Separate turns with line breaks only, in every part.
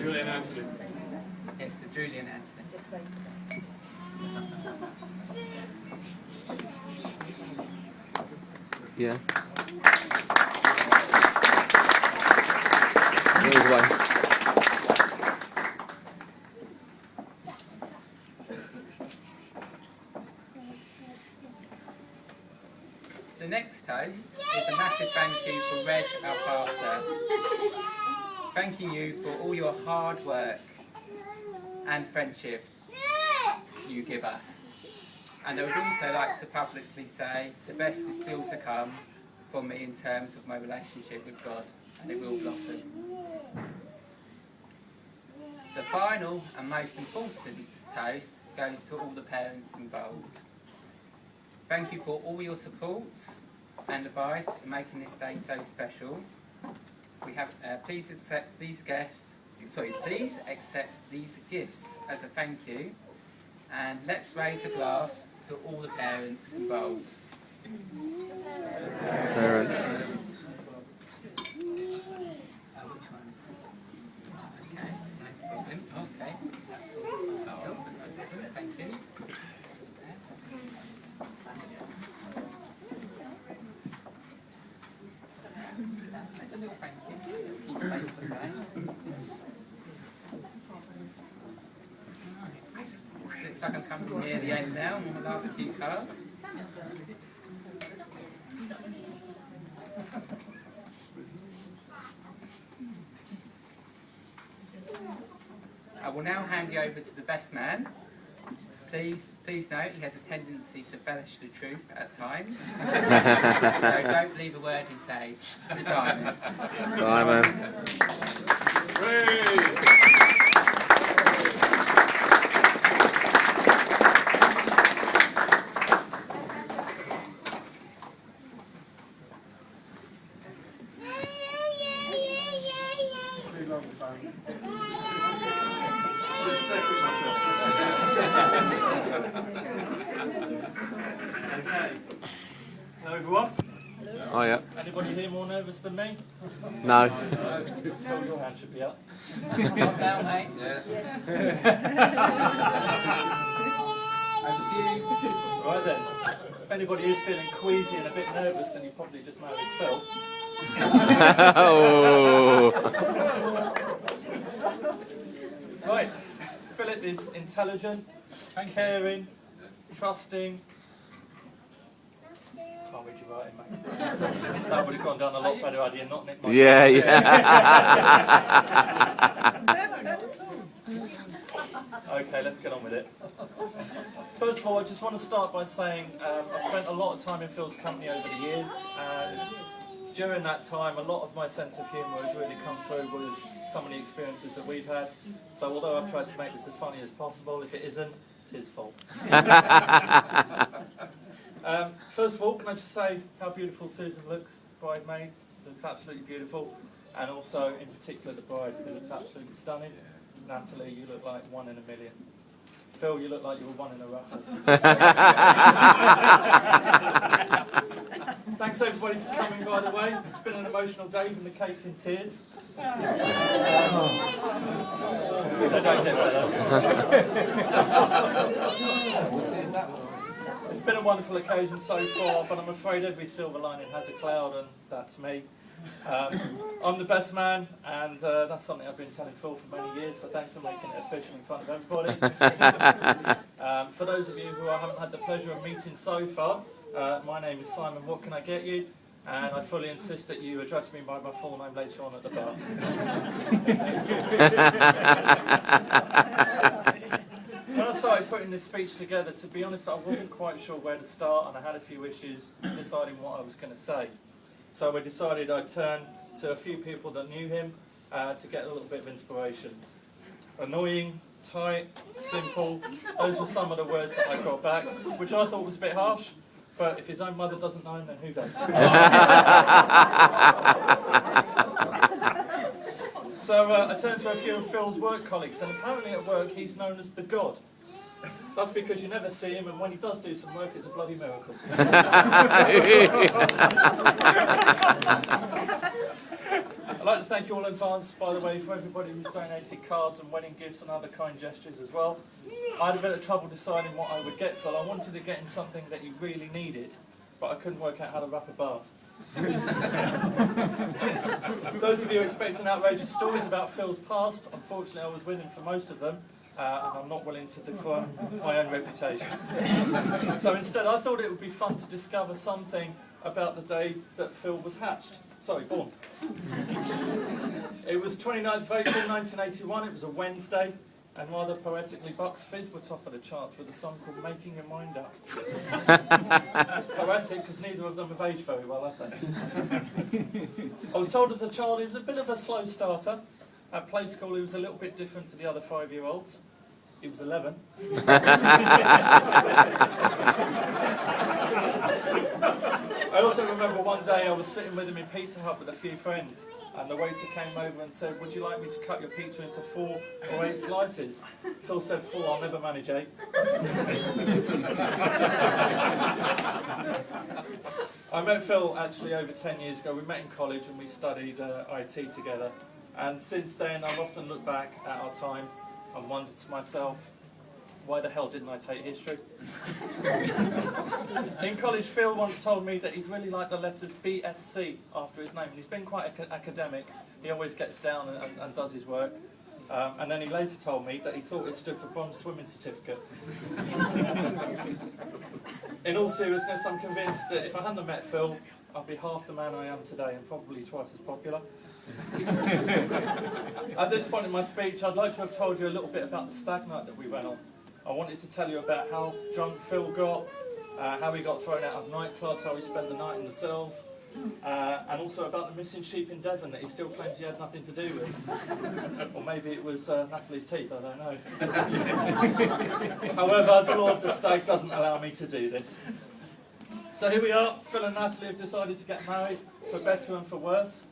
Julian Anthony.
Yes, to Julian Anthony.
Yeah. Move away.
The next toast is a massive thank you for Reg, our pastor. Thanking you for all your hard work and friendship you give us. And I would also like to publicly say the best is still to come for me in terms of my relationship with God, and it will blossom. The final and most important toast goes to all the parents involved. Thank you for all your support and advice in making this day so special. We have please accept these gifts. Please accept these gifts as a thank you, and let's raise a glass to all the parents involved.
Parents.
Which ones? Okay, no problem. Okay. Thank you. Thank you. Keep safe today. Looks like I'm coming near the end now on the last cue card. I will now hand you over to the best man. Please note he has a tendency to embellish the truth at times. So don't believe a word he says. To Simon.
Simon.
Okay. Hello everyone.
Oh yeah.
Anybody here more nervous than me?
No.
Phil, your hand should be up.
Calm down, mate. Over to you.
Right then. If anybody is feeling queasy and a bit nervous, then you probably just married Phil.
Oh.
Right. Philip is intelligent, caring, trusting. Can't read your writing, mate. That would have gone down a lot better had you not nicked my
Yeah,
Okay, let's get on with it. First of all, I just want to start by saying I've spent a lot of time in Phil's company over the years, and during that time a lot of my sense of humour has really come through with some of the experiences that we've had. So although I've tried to make this as funny as possible, if it isn't, it's his fault. First of all, can I just say how beautiful Susan looks, bridemaid, looks absolutely beautiful, and also in particular the bride, who looks absolutely stunning. Natalie, you look like 1 in a million. Phil, you look like you were 1 in a raffle. Thanks everybody for coming, by the way. It's been an emotional day, even the cake's in tears. It's been a wonderful occasion so far, but I'm afraid every silver lining has a cloud, and that's me. I'm the best man, and that's something I've been telling Phil for many years, so thanks for making it official in front of everybody. For those of you who I haven't had the pleasure of meeting so far, my name is Simon, what can I get you? And I fully insist that you address me by my full name later on at the bar. When I started putting this speech together, to be honest, I wasn't quite sure where to start, and I had a few issues deciding what I was going to say. So I decided I'd turn to a few people that knew him to get a little bit of inspiration. Annoying, tight, simple, those were some of the words that I got back, which I thought was a bit harsh, but if his own mother doesn't know him, then who does? So I turned to a few of Phil's work colleagues, and apparently at work he's known as the God. That's because you never see him, and when he does do some work, it's a bloody miracle. I'd like to thank you all in advance, by the way, for everybody who's donated cards and wedding gifts and other kind gestures as well. I had a bit of trouble deciding what I would get Phil. I wanted to get him something that he really needed, but I couldn't work out how to wrap a bath. Those of you expecting outrageous stories about Phil's past, unfortunately I was with him for most of them, and I'm not willing to define my own reputation. So instead I thought it would be fun to discover something about the day that Phil was born. It was 29th of April 1981, it was a Wednesday, and rather poetically Bucks Fizz were top of the charts with a song called Making Your Mind Up. That's poetic because neither of them have aged very well, have they? I was told as a child he was a bit of a slow starter. At play school he was a little bit different to the other 5-year-olds. He was 11. I also remember one day I was sitting with him in Pizza Hut with a few friends, and the waiter came over and said, "Would you like me to cut your pizza into 4 or 8 slices?" Phil said 4, I'll never manage 8. I met Phil actually over 10 years ago. We met in college and we studied IT together. And since then I've often looked back at our time and wondered to myself, why the hell didn't I take history? In college, Phil once told me that he'd really like the letters BSc after his name. And he's been quite academic. He always gets down and does his work. And then he later told me that he thought it stood for Bronze Swimming Certificate. In all seriousness, I'm convinced that if I hadn't met Phil, I'd be half the man I am today and probably twice as popular. At this point in my speech, I'd like to have told you a little bit about the stag night that we went on. I wanted to tell you about how drunk Phil got, how he got thrown out of nightclubs, how he spent the night in the cells, and also about the missing sheep in Devon that he still claims he had nothing to do with. Or maybe it was Natalie's teeth, I don't know. However, the law of the stag doesn't allow me to do this. So here we are, Phil and Natalie have decided to get married, for better and for worse.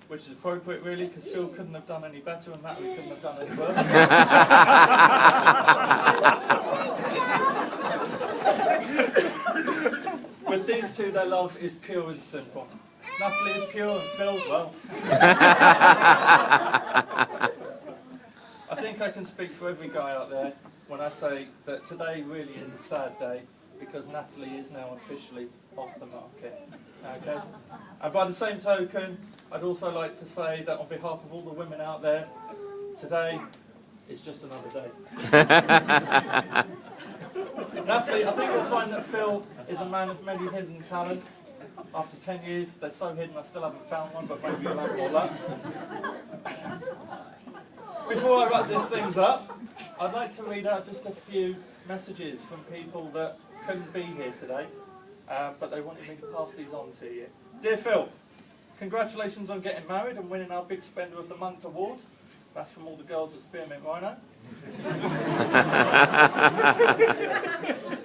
Which is appropriate really, because Phil couldn't have done any better and Natalie couldn't have done any worse. With these two, their love is pure and simple. Natalie is pure and Phil, well. I think I can speak for every guy out there when I say that today really is a sad day, because Natalie is now officially off the market. Okay? And by the same token, I'd also like to say that on behalf of all the women out there, today is just another day. Natalie, I think you'll find that Phil is a man of many hidden talents. After 10 years, they're so hidden I still haven't found one, but maybe you'll have more luck. Before I wrap these things up, I'd like to read out just a few messages from people that couldn't be here today, but they wanted me to pass these on to you. Dear Phil, congratulations on getting married and winning our Big Spender of the Month award. That's from all the girls at Spearmint Rhino.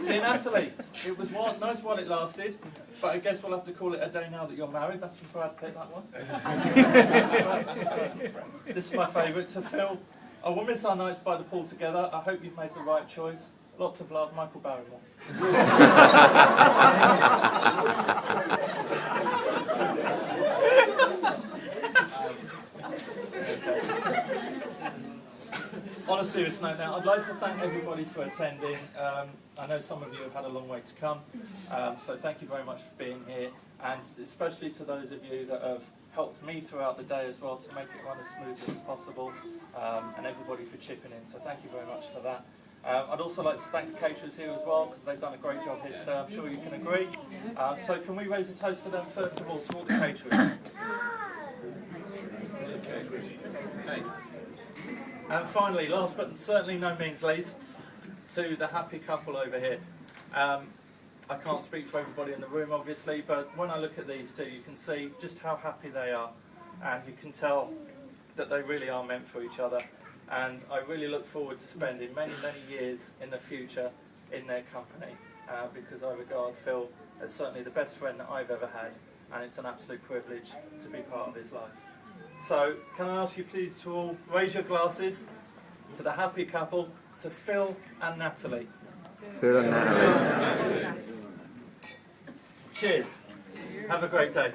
Dear Natalie, it was nice while it lasted, but I guess we'll have to call it a day now that you're married. That's from Brad Pitt, that one. This is my favourite. To Phil, I will miss our nights by the pool together. I hope you've made the right choice. Lots of love, Michael Barrymore. On a serious note now, I'd like to thank everybody for attending. I know some of you have had a long way to come, so thank you very much for being here, and especially to those of you that have helped me throughout the day as well to make it run as smoothly as possible, and everybody for chipping in, so thank you very much for that. I'd also like to thank the caterers here as well, because they've done a great job here today, I'm sure you can agree. So can we raise a toast for them first of all, to all the caterers? And finally, last but certainly no means least, to the happy couple over here. I can't speak for everybody in the room obviously, but when I look at these two you can see just how happy they are, and you can tell that they really are meant for each other. And I really look forward to spending many, many years in the future in their company, because I regard Phil as certainly the best friend that I've ever had, and it's an absolute privilege to be part of his life. So, can I ask you please to all raise your glasses to the happy couple, to Phil and Natalie.
Phil and Natalie.
Cheers. Have a great day.